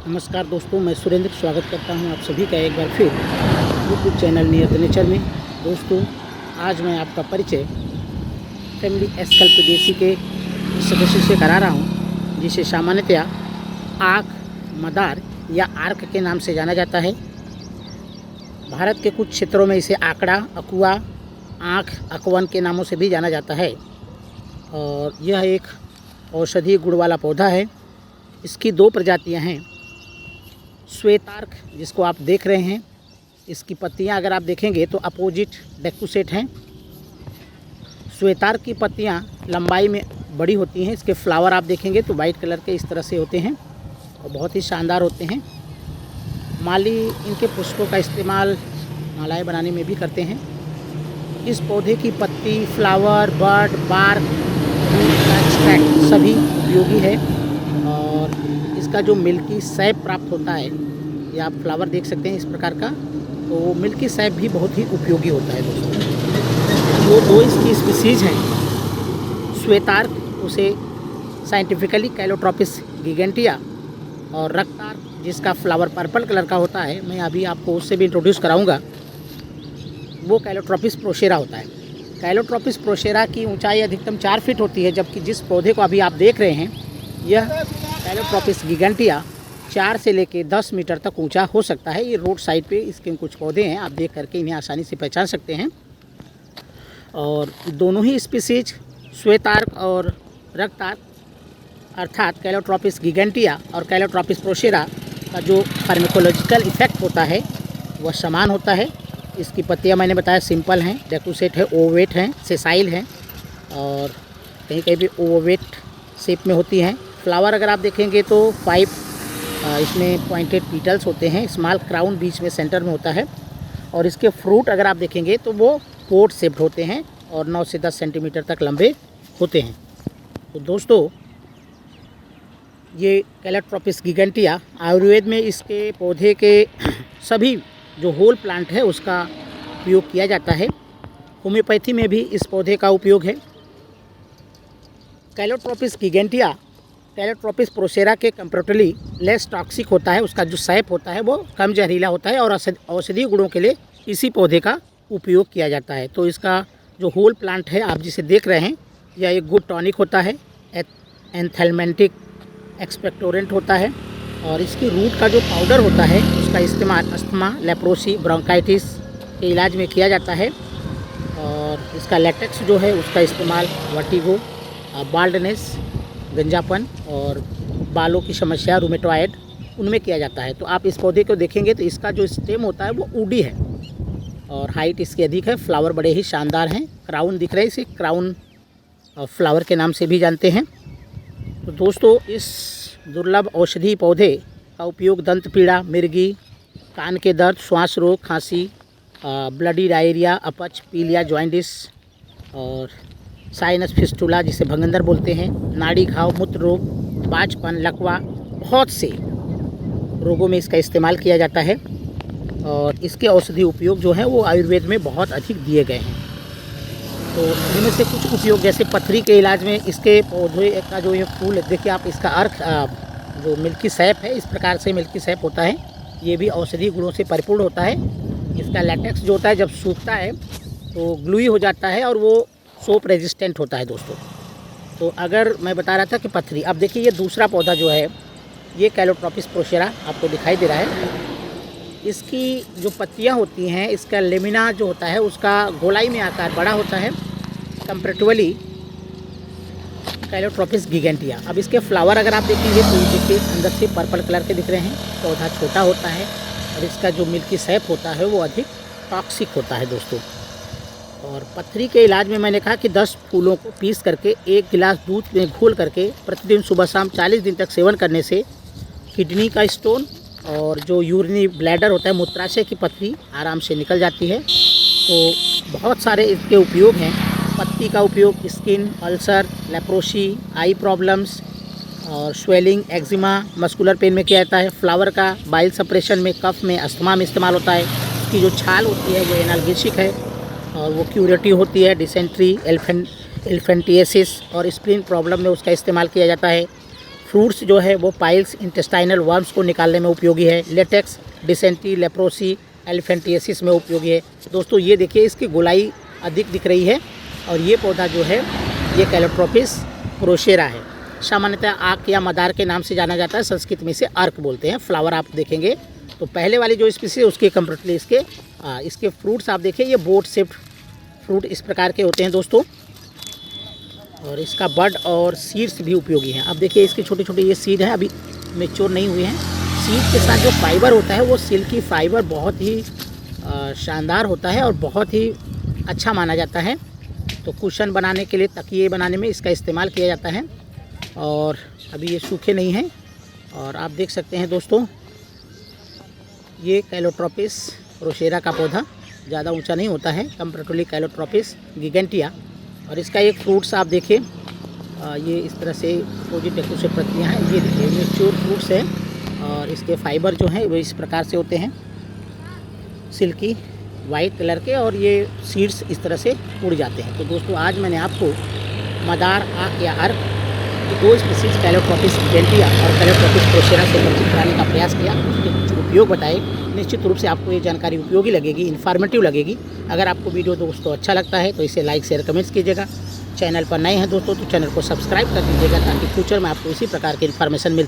नमस्कार दोस्तों, मैं सुरेंद्र स्वागत करता हूं आप सभी का एक बार फिर YouTube channel near the nature में। दोस्तों, आज मैं आपका परिचय फैमिली एस्कल्पिडेसी के सदस्य से करा रहा हूं, जिसे सामान्यतया आँख, मदार या आर्क के नाम से जाना जाता है। भारत के कुछ क्षेत्रों में इसे आकड़ा, अकुआ, आँख, अकवन के नामों से भी जाना जाता है और यह एक औषधीय गुण वाला पौधा है। इसकी दो प्रजातियां हैं। श्वेतार्क, जिसको आप देख रहे हैं, इसकी पत्तियां अगर आप देखेंगे तो अपोजिट डेक्यूसेट हैं। श्वेतार्क की पत्तियां लंबाई में बड़ी होती हैं। इसके फ्लावर आप देखेंगे तो वाइट कलर के इस तरह से होते हैं और बहुत ही शानदार होते हैं। माली इनके पुष्पों का इस्तेमाल मालाएं बनाने में भी करते हैं। इस पौधे की पत्ती, फ्लावर, बड, बार्क, एक्सट्रैक्ट सभी उपयोगी है और इसका जो मिल्की सैप प्राप्त होता है, या आप फ्लावर देख सकते हैं इस प्रकार का, तो मिल्की सैप भी बहुत ही उपयोगी होता है दोस्तों। वो दो इसकी स्पीसीज हैं। श्वेतार्क, उसे साइंटिफिकली कैलोट्रोपिस गिगेंटिया, और रक्तार्क, जिसका फ्लावर पर्पल कलर का होता है, मैं अभी आपको उससे भी इंट्रोड्यूस कराऊंगा, वो कैलोट्रोपिस प्रोसेरा होता है। कैलोट्रोपिस प्रोसेरा की ऊंचाई अधिकतम 4 फीट होती है, जबकि जिस पौधे को अभी आप देख रहे हैं, यह कैलोट्रोपिस गिगेंटिया 4 से लेकर 10 मीटर तक ऊंचा हो सकता है। ये रोड साइड पे इसके कुछ पौधे हैं, आप देख करके इन्हें आसानी से पहचान सकते हैं। और दोनों ही स्पीसीज, श्वेतार्क और रक्तार्क, अर्थात कैलोट्रोपिस गिगेंटिया और कैलोट्रोपिस प्रोसेरा का जो फार्माकोलॉजिकल इफेक्ट होता है वह समान होता है। इसकी पत्तियां मैंने बताया सिंपल हैं, डेक्यूसेट है, ओवेट हैं, सेसाइल हैं और कहीं कहीं भी ओवेट शेप में होती हैं। फ्लावर अगर आप देखेंगे तो 5 इसमें पॉइंटेड पीटल्स होते हैं। स्मॉल क्राउन बीच में सेंटर में होता है और इसके फ्रूट अगर आप देखेंगे तो वो पोट शेप्ड होते हैं और 9 से 10 सेंटीमीटर तक लंबे होते हैं। तो दोस्तों, ये कैलोट्रोपिस गिगेंटिया, आयुर्वेद में इसके पौधे के सभी जो होल प्लांट है उसका उपयोग किया जाता है। होम्योपैथी में भी इस पौधे का उपयोग है। कैलोट्रोपिस गिगेंटिया कैलोट्रोपिस प्रोसेरा के कंपैरेटिवली लेस टॉक्सिक होता है। उसका जो सैप होता है वो कम जहरीला होता है और औषधीय गुणों के लिए इसी पौधे का उपयोग किया जाता है। तो इसका जो होल प्लांट है, आप जिसे देख रहे हैं, यह एक गुड टॉनिक होता है, एंथेल्मेंटिक एक्सपेक्टोरेंट होता है और इसकी रूट का जो पाउडर होता है उसका इस्तेमाल अस्थमा, लेप्रोसी, ब्रोंकाइटिस के इलाज में किया जाता है। और इसका लेटेक्स जो है उसका इस्तेमाल वर्टिगो, बाल्डनेस, गंजापन और बालों की समस्या, रूमेटॉइड, उनमें किया जाता है। तो आप इस पौधे को देखेंगे तो इसका जो स्टेम होता है वो ऊडी है और हाइट इसकी अधिक है। फ्लावर बड़े ही शानदार हैं। क्राउन दिख रहे हैं, इसे क्राउन फ्लावर के नाम से भी जानते हैं। तो दोस्तों, इस दुर्लभ औषधीय पौधे का उपयोग दंत पीड़ा, मिर्गी, कान के दर्द, श्वास रोग, खांसी, ब्लडी डायरिया, अपच, पीलिया, जॉइंटिस और साइनस फिस्टुला, जिसे भंगंदर बोलते हैं, नाड़ी घाव, मूत्र रोग, बाजपन, लकवा, बहुत से रोगों में इसका इस्तेमाल किया जाता है। और इसके औषधीय उपयोग जो हैं वो आयुर्वेद में बहुत अधिक दिए गए हैं। तो इनमें से कुछ उपयोग, जैसे पथरी के इलाज में इसके पौधे का जो ये फूल है, देखिए आप, इसका अर्क जो मिल्की सैप है, इस प्रकार से मिल्की सैप होता है, ये भी औषधीय गुणों से परिपूर्ण होता है। इसका लैटेक्स जो होता है, जब सूखता है तो ग्लूई हो जाता है और वो सोप रेजिस्टेंट होता है दोस्तों। तो अगर मैं बता रहा था कि पथरी, अब देखिए ये दूसरा पौधा जो है, ये कैलोट्रोपिस प्रोसेरा आपको दिखाई दे रहा है। इसकी जो पत्तियां होती हैं, इसका लेमिना जो होता है उसका गोलाई में आकार बड़ा होता है कंपैरेटिवली कैलोट्रोपिस गिगेंटिया। अब इसके फ्लावर अगर आप देखेंगे तो देखिए अंदर से पर्पल कलर के दिख रहे हैं। पौधा छोटा होता है और इसका जो मिल्की सैप होता है वो अधिक टॉक्सिक होता है दोस्तों। और पथरी के इलाज में मैंने कहा कि 10 फूलों को पीस करके 1 गिलास दूध में घोल करके प्रतिदिन सुबह शाम 40 दिन तक सेवन करने से किडनी का स्टोन और जो यूरिनी ब्लैडर होता है, मूत्राशय की पथरी, आराम से निकल जाती है। तो बहुत सारे इसके उपयोग हैं। पत्ती का उपयोग स्किन, अल्सर, लेप्रोसी, आई प्रॉब्लम्स और स्वेलिंग, एक्जिमा, मस्कुलर पेन में किया जाता है। फ्लावर का बाइल सप्रेशन में, कफ में, अस्थमा में इस्तेमाल होता है। इसकी जो छाल होती है वो एनाल्गेसिक है और वो क्यूरेटिव होती है। डिसेंट्री, एलिफेंटिएसिस और स्प्लीन प्रॉब्लम में उसका इस्तेमाल किया जाता है। फ्रूट्स जो है वो पाइल्स, इंटेस्टाइनल वर्म्स को निकालने में उपयोगी है। लेटेक्स, डिसेंट्री, लेप्रोसी, एलिफेंटियासिस में उपयोगी है। दोस्तों ये देखिए इसकी गोलाई अधिक दिख रही है और ये पौधा जो है ये कैलोट्रोपिस प्रोसेरा है। सामान्यतः आक या मदार के नाम से जाना जाता है, संस्कृत में इसे अर्क बोलते हैं। फ्लावर आप देखेंगे तो पहले वाली जो स्पीसीज है उसके कंपेरेटिवली इसके फ्रूट्स आप देखिए ये बोट शेप्ड फ्रूट इस प्रकार के होते हैं दोस्तों। और इसका बड और सीड्स भी उपयोगी हैं। अब देखिए इसके छोटे छोटे ये सीड हैं, अभी मैच्योर नहीं हुए हैं। सीड के साथ जो फाइबर होता है वो सिल्की फाइबर बहुत ही शानदार होता है और बहुत ही अच्छा माना जाता है। तो कुशन बनाने के लिए, तकिए बनाने में इसका इस्तेमाल किया जाता है। और अभी ये सूखे नहीं हैं। और आप देख सकते हैं दोस्तों ये कैलोट्रोपिस प्रोसेरा का पौधा ज़्यादा ऊंचा नहीं होता है, कंपैरेटिवली कैलोट्रोपिस गिगेंटिया। और इसका एक फ्रूट्स आप देखिए ये इस तरह से अपोजिट से प्रतियाँ हैं। ये देखिए मैच्योर फ्रूट्स है और इसके फाइबर जो हैं वो इस प्रकार से होते हैं, सिल्की वाइट कलर के, और ये सीड्स इस तरह से उड़ जाते हैं। तो दोस्तों आज मैंने आपको मदार, आक या अर्क दो स्पीसीज कैलोट्रोपिस गिगेंटिया और कैलोट्रोपिस प्रोसेरा से परिचित कराने का प्रयास किया, उसके कुछ उपयोग बताए। निश्चित रूप से आपको ये जानकारी उपयोगी लगेगी, इन्फॉर्मेटिव लगेगी। अगर आपको वीडियो दोस्तों अच्छा लगता है तो इसे लाइक, शेयर, कमेंट्स कीजिएगा। चैनल पर नए हैं दोस्तों तो चैनल को सब्सक्राइब कर दीजिएगा ताकि फ्यूचर में आपको इसी प्रकार की इन्फॉर्मेशन मिल